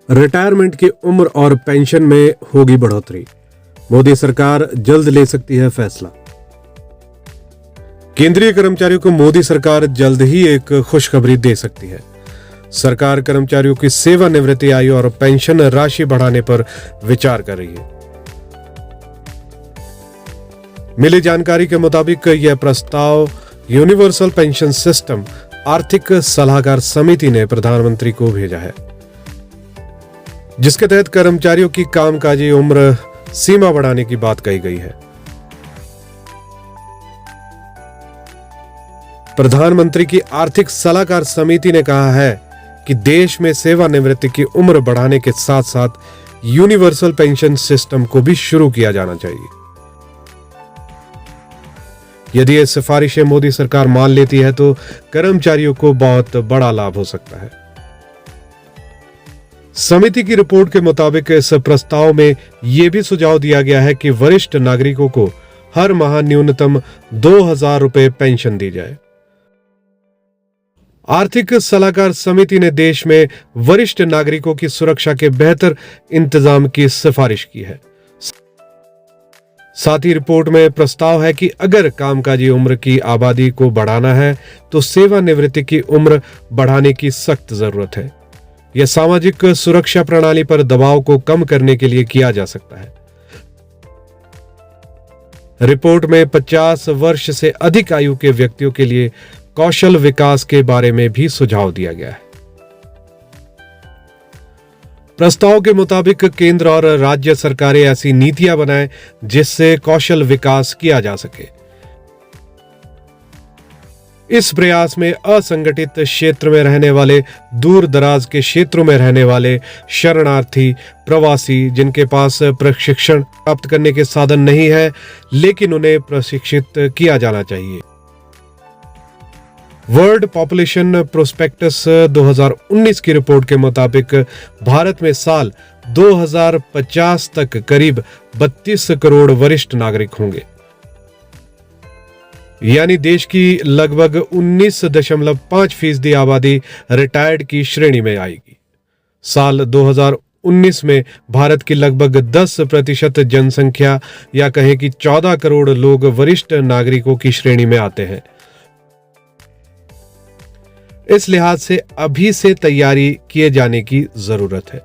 Retirement की उम्र और पेंशन में होगी बढ़ोतरी। मोदी सरकार जल्द ले सकती है फैसला। केंद्रीय कर्मचारियों को मोदी सरकार जल्द ही एक खुशखबरी दे सकती है। सरकार कर्मचारियों की सेवानिवृत्ति आयु और पेंशन राशि बढ़ाने पर विचार कर रही है। मिली जानकारी के मुताबिक यह प्रस्ताव यूनिवर्सल पेंशन सिस्टम आर्थिक सलाहकार समिति ने प्रधानमंत्री को भेजा है, जिसके तहत कर्मचारियों की कामकाजी उम्र सीमा बढ़ाने की बात कही गई है। प्रधानमंत्री की आर्थिक सलाहकार समिति ने कहा है कि देश में सेवानिवृत्ति की उम्र बढ़ाने के साथ साथ यूनिवर्सल पेंशन सिस्टम को भी शुरू किया जाना चाहिए। यदि ये सिफारिशें मोदी सरकार मान लेती है तो कर्मचारियों को बहुत बड़ा लाभ हो सकता है। समिति की रिपोर्ट के मुताबिक इस प्रस्ताव में यह भी सुझाव दिया गया है कि वरिष्ठ नागरिकों को हर माह न्यूनतम 2,000 रुपए पेंशन दी जाए। आर्थिक सलाहकार समिति ने देश में वरिष्ठ नागरिकों की सुरक्षा के बेहतर इंतजाम की सिफारिश की है। साथ ही रिपोर्ट में प्रस्ताव है कि अगर कामकाजी उम्र की आबादी को बढ़ाना है तो सेवानिवृत्ति की उम्र बढ़ाने की सख्त जरूरत है। यह सामाजिक सुरक्षा प्रणाली पर दबाव को कम करने के लिए किया जा सकता है। रिपोर्ट में 50 वर्ष से अधिक आयु के व्यक्तियों के लिए कौशल विकास के बारे में भी सुझाव दिया गया है। प्रस्ताव के मुताबिक केंद्र और राज्य सरकारें ऐसी नीतियां बनाएं जिससे कौशल विकास किया जा सके। इस प्रयास में असंगठित क्षेत्र में रहने वाले, दूर दराज के क्षेत्रों में रहने वाले, शरणार्थी, प्रवासी जिनके पास प्रशिक्षण प्राप्त करने के साधन नहीं है लेकिन उन्हें प्रशिक्षित किया जाना चाहिए। वर्ल्ड पॉपुलेशन प्रोस्पेक्टस 2019 की रिपोर्ट के मुताबिक भारत में साल 2050 तक करीब 32 करोड़ वरिष्ठ नागरिक होंगे, यानी देश की लगभग 19.5% आबादी रिटायर्ड की श्रेणी में आएगी। साल 2019 में भारत की लगभग 10% जनसंख्या या कहें कि 14 करोड़ लोग वरिष्ठ नागरिकों की श्रेणी में आते हैं। इस लिहाज से अभी से तैयारी किए जाने की जरूरत है।